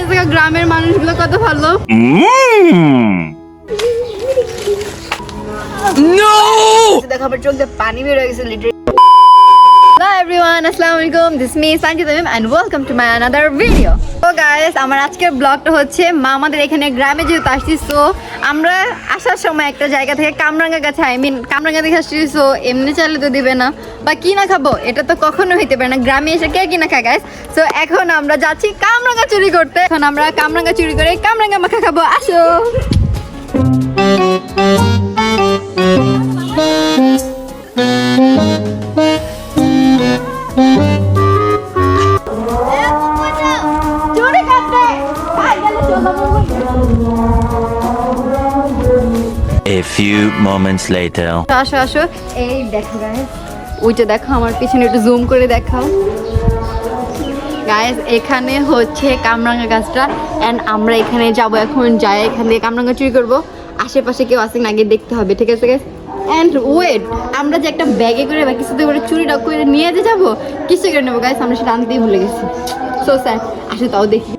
Guys দেখো গ্রামের মানুষগুলো কত ভালো। নো দেখো আমার চোখ দিয়ে পানি বের হয়ে গেছে literally. Hello everyone, Assalamualaikum. This is me Sanjita Ma'am and welcome to my another video. So guys, আমার আজকের ব্লগটা হচ্ছে মা আমাদের এখানে গ্রামে যেহেতু আসছি, সো আমরা আসার সময় একটা জায়গা থেকে কামরাঙ্গা গাছে কামরাঙ্গা দেখে আসছি, সো এমনি চাইলে তো দিবে না বা কি না খাবো এটা তো কখনো হইতে পারে না, গ্রামে এসে কে কিনা খায় গাইস। সো এখন আমরা যাচ্ছি কামরাঙ্গা চুরি করতে। এখন আমরা কামরাঙ্গা চুরি করে কামরাঙ্গা মাখা খাবো, আসো। A few moments later. আসো আসো, এই দেখো গাইস, ওইটা দেখো আমার পিছনে, একটু জুম করে দেখাও গাইস। এখানে হচ্ছে কামরাঙ্গা গাছটা এন্ড আমরা এখানে যাব, এখন যাই এখান থেকে কামরাঙ্গা চুরি করবো। আশেপাশে কেউ আসে না আগে দেখতে হবে, ঠিক আছে গাইস। এন্ড ওয়েট, আমরা যে একটা ব্যাগে করে বা কিছুতে করে চুরিটা করে নিয়ে যে যাবো, কিছু করে নেবো গাইস, আমরা সেটা আনতেই ভুলে গেছি। সো স্যার আসো, তাও দেখি।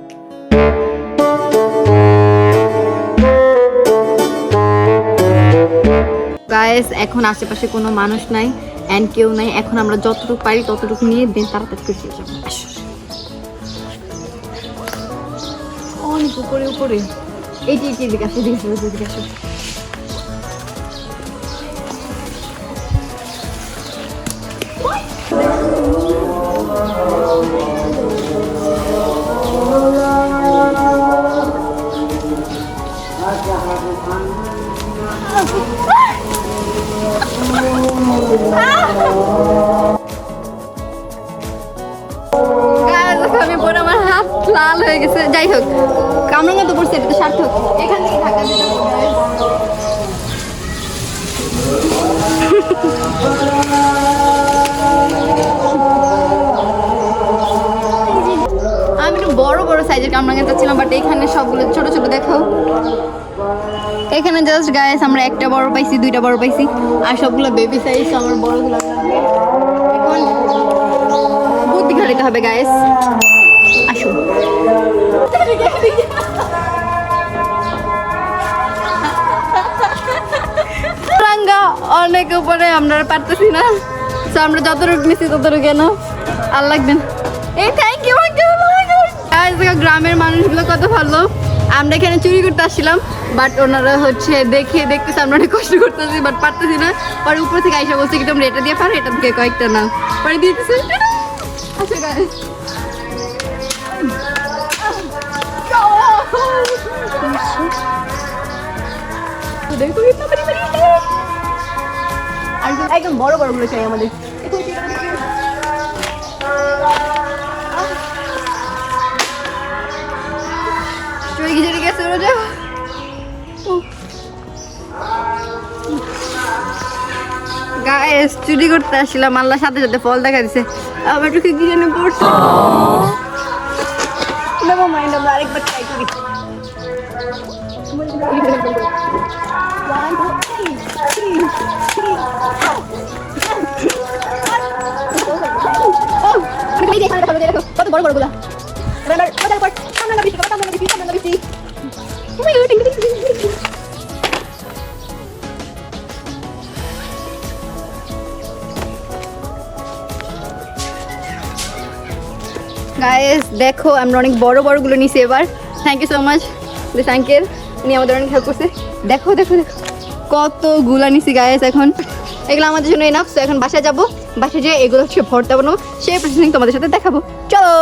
গাইস এখন আশেপাশে কোনো মানুষ নাই এন্ড কেউ নাই, এখন আমরা যতটুকু পারি ততটুকু নিয়ে দিন তাড়াতাড়ি করে চলে যাবো। অনেক উপরে উপরে, এইটি এদিকে আসো, এদিকে আসো। আমি পরে আমার হাত লাল হয়ে গেছে, যাই হোক কামরাঙ্গা তো পড়ছে, এটা তো সার্থক। এখান থেকে ঢাকা দিতে আমি একটু বড় বড় সাইজের কামরাঙ্গা চাচ্ছিলাম, বাট এখানে সবগুলো ছোট ছোট দেখো। এখানে জাস্ট গাইস আমরা একটা বড় পাইছি, দুইটা বড় পাইছি, আর সবগুলো বেবি সাইজ। আমার বড়গুলো এখন বুদ্ধি খাটাইতে হবে গাইস, আসুন। অনেক উপরে, আমরা পারতেছি না, তো আমরা যতটুকু নিচ্ছি ততটুকু কেন আর লাগবেন। এই থ্যাংক ইউ গ্রামের মানুষগুলো কত ভালো। আমরা এখানে চুরি করতে আসছিলাম, বাট ওনারা হচ্ছে দেখতেছে আমরা অনেক কষ্ট করতেছি, বাট পারতেছি না। পরে উপর থেকে আইসা বলছে কি তোমরা এটা দিয়ে পারো, এটা থেকে কয়েকটা নাও, পরে দিতেছে। আচ্ছা গাইস, একদম বড় বড় গুলো চাই আমাদের। চুরি গেছে রোজা। গাইস চুরি করতে আসছিলাম, আল্লাহ সাথে সাথে ফল দেখা দিছে। আবার একটু কি যেন পড়ছে, নেভার মাইন্ড, আমরা আরেকবার ট্রাই করি। কত বড় বড় গুলা, গাইস দেখো আমরা অনেক বড় বড় গুলো নিছি এবার। Thank you so much this uncle, উনি আমাদের অনেক হেল্প করছে। দেখো দেখো দেখো কতগুলা নিছি গাইস। এখন এগুলো আমাদের জন্য এনাফ। তো এখন বাসায় যাবো, বাসায় যেয়ে এগুলো হচ্ছে ভর্তা বানাবো, সেই প্রসেসিং তোমাদের সাথে দেখাবো, চলো।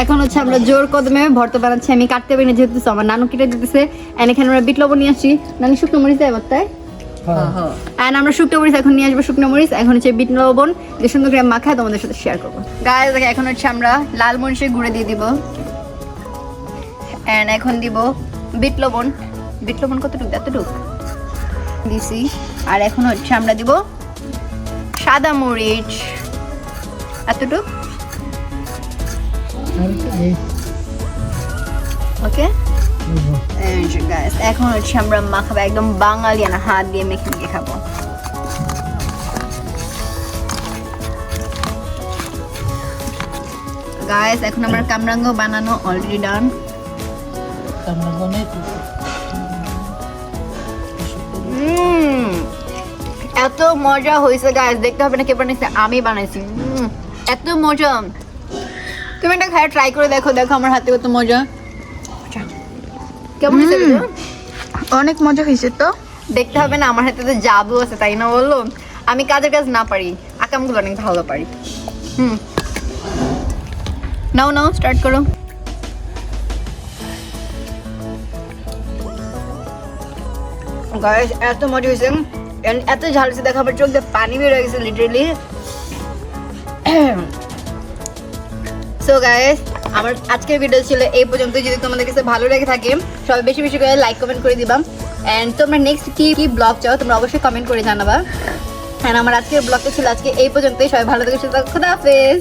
এখন হচ্ছে আমরা জোর কদমে ভর্তা বানাচ্ছি। আমি কাটতে পারি না যেহেতু আমার নানু কেটে দিতেছে। এখানে আমরা বিট লবণ নিয়ে আসছি, নানি শুকনো মরিচ দেয় তাই। আমরা শুকনো মরিচ এখন নিয়ে আসবো, শুকনো মরিচ এখন হচ্ছে বিট লবণ যে সুন্দর করে মাখায় তোমাদের সাথে শেয়ার করবো। গায়ে দেখে এখন হচ্ছে আমরা লাল মরিচের গুঁড়ে দিয়ে দিব, এন্ড এখন দিব বিট লবণ। বিট লবণ কতটুকু, এতটুকু দিছি। আর এখন হচ্ছে আমরা দিব সাদা মরিচ, এতটুকু। ওকে গাইস, এখন হচ্ছে আমরা মাখাবো, একদম বাঙালিয়ানা হাত দিয়ে মেখে মেখে খাবো। গাইস এখন আমার কামরাঙ্গ বানানো অলরেডি ডান। এত মজা হয়েছে গাইস, দেখতে হবে না কে বানাইছে, আমি বানাইছি। এত মজা, তুমি এটা খায় ট্রাই করে দেখো, দেখো আমার হাতে কত মজা। কেমন হয়েছে? অনেক মজা হয়েছে তো। দেখতে হবে না আমার হাতে তো জাদু আছে, তাই না বললো? আমি কাজের কাজ না পারি, আকামগুলো অনেক ভালো পারি। নাও নাও স্টার্ট করো। গাইস এত মজা হয়েছে, এত ঝাল হয়েছে, দেখো আমার চোখ দিয়ে পানি বের হয়ে গেছে লিটারালি। সো গাইস আমার আজকের ভিডিও ছিল এই পর্যন্ত। যদি তোমাদের কাছে ভালো লেগে থাকে সবাই বেশি বেশি করে লাইক কমেন্ট করে দিবা। এন্ড তোমরা নেক্সট কি কি ব্লগ চাও তোমরা অবশ্যই কমেন্ট করে জানাবা। এন্ড আমার আজকের ব্লগটা ছিল আজকে এই পর্যন্তই। সবাই ভালো থেকে সুস্থ থাকো, খুদা হাফেজ।